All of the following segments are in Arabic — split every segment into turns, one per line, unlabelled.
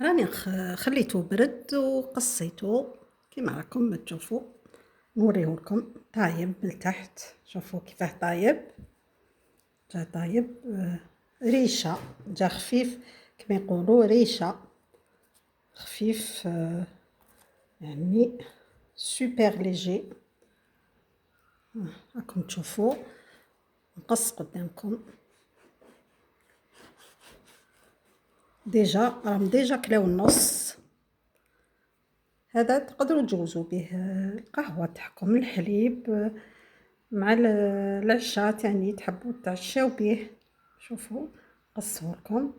راني خليته برد وقصيته كيما راكم تشوفوا. نوريهولكم طايب من تحت، شوفوا كيفاه طايب. جا طايب ريشه، جا خفيف كما يقولوا ريشه خفيف، يعني سوبر ليجي. راكم تشوفوا نقص قدامكم. ديجا كلاو النص. هذا تقدروا تجوزوا به القهوة تاعكم، الحليب مع العشاء تاني تحبوا تعشاو به. شوفوا قصهولكم،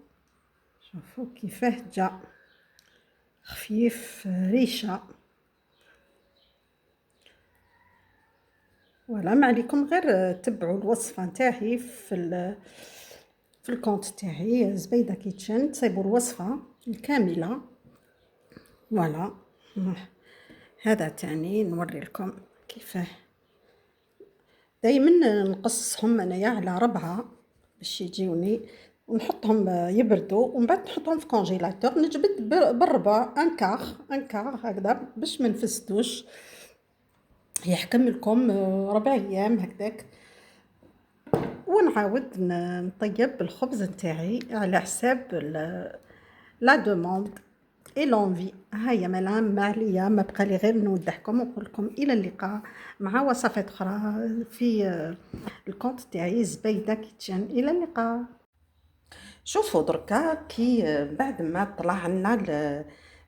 شوفوا كيفاه جا خفيف ريشة. ولا ما عليكم غير تبعوا الوصفة نتاعي في الكونت تاعي زبيدة كيتشن، تصيبوا الوصفة الكاملة. ولا هذا تاني نوري لكم كيفاه. دايما نقصهم انايا على 4 باش يجيوني، ونحطهم يبردوا ومن بعد نحطهم في كونجيلاتور. نجبد بالربع ان كار هكذا باش ما نفسدوش، يحكم لكم 4 ايام هكذاك. ونعاود نطيب الخبز نتاعي على حساب لا دوموند اي لونفي. هيا ملام معليا، ما بقى لي غير نودعكم ونقول لكم الى اللقاء مع وصفات اخرى في الكونت تاعي زبيدة كيتشن. الى اللقاء. شوفوا دركا كي بعد ما طلع لنا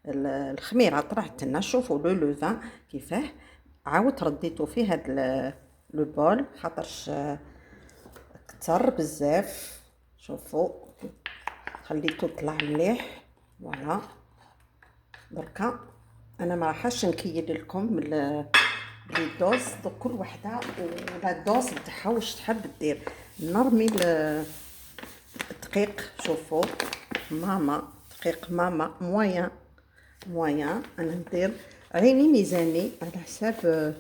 الخميره طلعت لنا، شوفوا لو لوفان كيفاه عاود رديتو فيه هاد لو بول خاطرش كتر بزاف. شوفوا خليته طلع مليح. فوالا دركا انا ما راحش نكيل لكم بلي دوز، كل وحده ولا الدوز تاعها واش تحب دير. نرمي الدقيق، شوفوا ماما دقيق ماما مويان انا ندير عيني ميزاني على حساب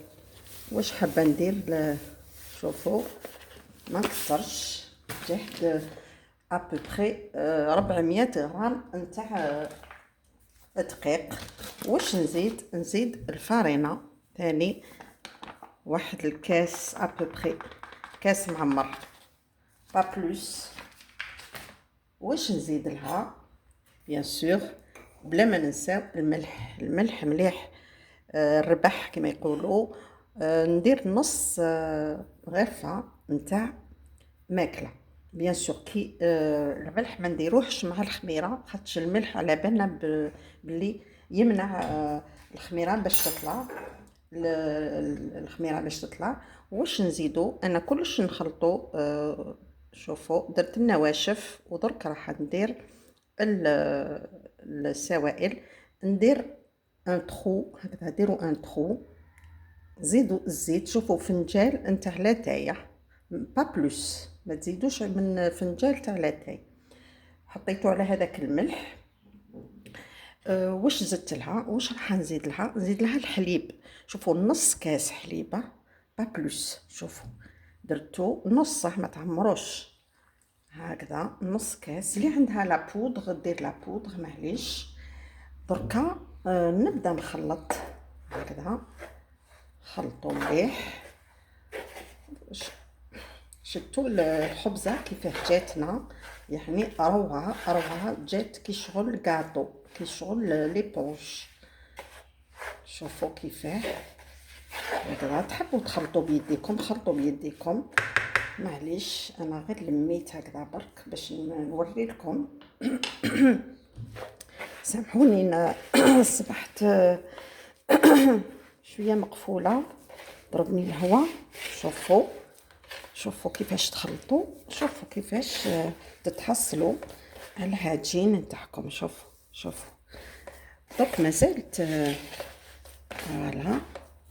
واش حابه ندير. شوفوا ما كثرش، جهد ابوبري 400 غرام نتاع دقيق. واش نزيد الفارينه ثاني واحد الكاس ابوبري، كاس معمر با بلوس. واش نزيد لها بيان سور بلا ما ننساو الملح مليح الربح كما يقولوا. ندير نص غرفه نتاع ماكله بيان سور. كي الملح ما نديروهش مع الخميره، خاطش الملح على بالنا بلي يمنع الخميره باش تطلع. الخميره باش تطلع. واش نزيدو انا كلش نخلطو. شوفوا درت النواشف ودرك راح ندير السوائل. ندير ان ترو هكذا، ديروا ان ترو، زيدوا الزيت. شوفوا فنجال نتاع لاتاي با بلوس، ما تزيدوش من فنجال تاع لاتاي. حطيتو على هذاك الملح. واش زدت لها، واش راح نزيد لها؟ نزيد لها الحليب. شوفوا نص كاس حليبه با بلوس. شوفوا درتو نصه ما تعمروش هكذا، نص كاس. اللي عندها لا بودغ دير لا بودغ معليش. دركا نبدا نخلط هكذا، خلطوا مليح. شفتوا الخبزه كيفاه جاتنا، يعني روعه جات كي شغل كاطو، كي شغل لي بونش. شوفوا كيفاه هكذا. تحبوا تخلطوا بيديكم خلطوا بيديكم، معليش انا غير لميت هكذا برك باش نوري لكم. سامحوني انا صبحت شويه مقفوله، ضربني الهواء. شوفوا كيفاش تخلطوا، شوفوا كيفاش تتحصلوا على العجين نتاعكم. شوفوا درك مازالت. فوالا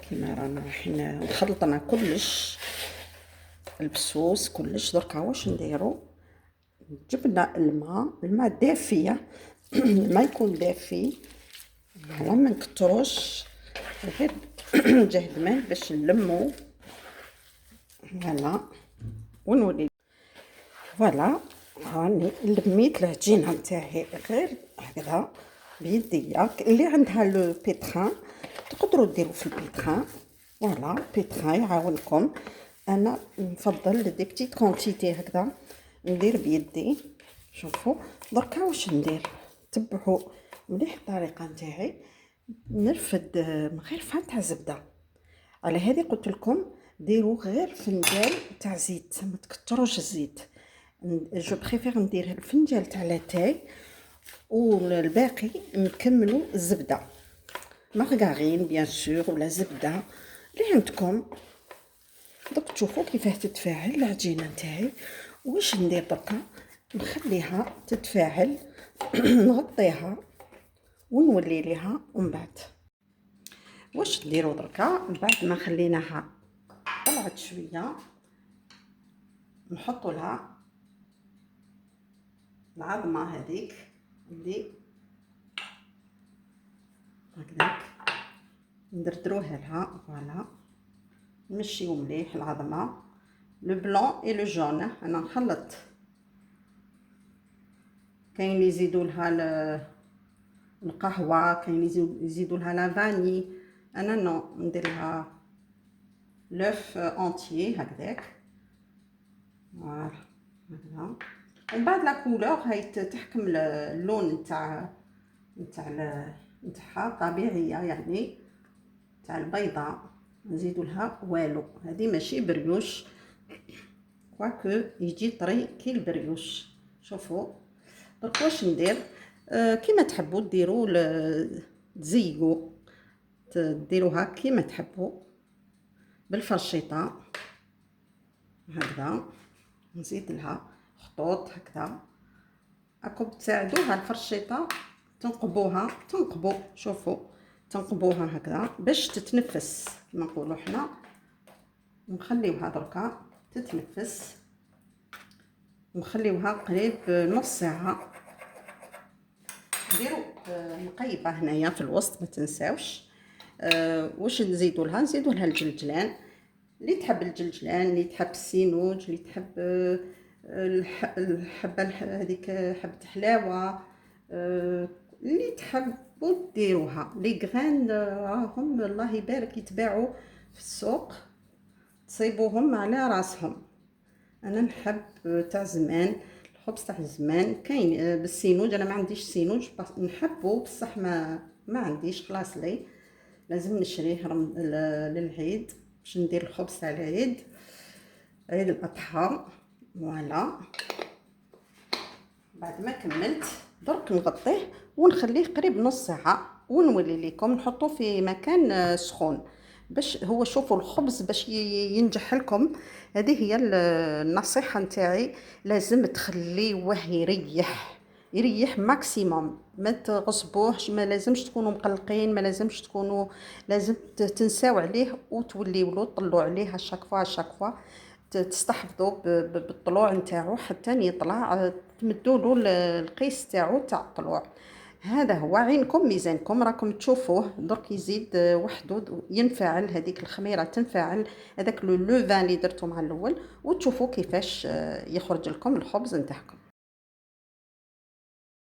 كيما رانا رايحين خلطنا كلش البسوس كلش. دركا واش نديرو؟ جبنا الماء دافيه الماء يكون دافي، فوالا ما نكتروش، غير جهد ماء باش نلمو. فوالا ونولي. فوالا راني لميت العجينه نتاعي غير هكذا، بيديا. اللي عندها لو بيتران تقدروا ديروا في البيتران. فوالا بيتران يعاونكم. انا نفضل دي بتيت كونتيتي هكذا ندير بيدي. شوفوا دركا واش ندير، تبعوا مليح الطريقه نتاعي. نرفد مغرفه تاع زبده. على هذه قلت لكم ديروا غير فنجان تاع زيت، ما تكثروش الزيت. جو بريفير ندير الفنجان تاع لاتاي والباقي نكملوا الزبده، مارغارين بيان سور ولا زبده اللي عندكم. دوك تشوفوا كيفاه تتفاعل العجينه نتاعي. واش ندير دركا؟ نخليها تتفاعل نغطيها ونولي ليها. ومن بعد واش نديروا دركا؟ بعد ما خليناها طلعت شويه نحطوا لها العظمه هذيك اللي هكذاك، ندردروها لها. فوالا نمشيو مليح العظمه لو بلون اي لو جون. انا نخلط. كاين اللي يزيدوا لها القهوه، كاين اللي يزيدوا لها لا فاني. انا نو ندير لها لوف اونتيي هكذاك. فوالا هكذا. ومن بعد لا كولور هاي تحكم اللون نتاعها طبيعيه، يعني تاع البيضه نزيدوا لها والو. هذه ماشي بريوش، كواكو يجي طري كي البريوش. شوفوا درك واش ندير. كيما تحبوا ديروا تزيقوا، ديروها كيما تحبوا بالفرشيطه هكذا. نزيد لها خطوط هكذا. راكم تساعدوها الفرشيطه تنقبوا. شوفوا تنقبوها هكذا باش تتنفس كما نقولوا حنا. نخليوها دركا تتنفس، نخليوها قريب نص ساعه. نديروا مقيبه هنايا في الوسط ما تنساوش. واش نزيدوا لها الجلجلان. اللي تحب الجلجلان، اللي تحب السينوج، اللي تحب الحبه هذيك حبه حلاوه، اللي تحبوا ديروها. لي غران راهم الله يبارك يتباعوا في السوق، تصيبوهم على راسهم. انا نحب تاع زمان، الخبز تاع زمان. كاين بالسينوج، انا ما عنديش سينوج نحبه بصح ما عنديش خلاص لي، لازم نشريه للعيد باش ندير الخبز تاع العيد، عيد الاضحى. فوالا بعد ما كملت درك نغطيه ونخليه قريب نص ساعه ونولي لكم. نحطوه في مكان سخون باش هو شوفوا الخبز باش ينجح لكم. هذه هي النصيحه نتاعي. لازم تخليوه يريح ماكسيموم، ما تغصبوهش. ما لازمش تكونوا مقلقين، ما لازمش تكونوا، لازم تنساو عليه وتوليو له طلعوا عليه شاك فوا تستحفظوا بالطلوع نتاعو حتى يطلع. تمدوا له القيس تاعو تاع الطلوع. هذا هو. عينكم ميزانكم راكم تشوفوه درك يزيد وحده ينفعل. هذيك الخميره تنفعل، هذاك لو لوفان اللي درتو مع الاول، وتشوفوا كيفاش يخرج لكم الخبز نتاعكم.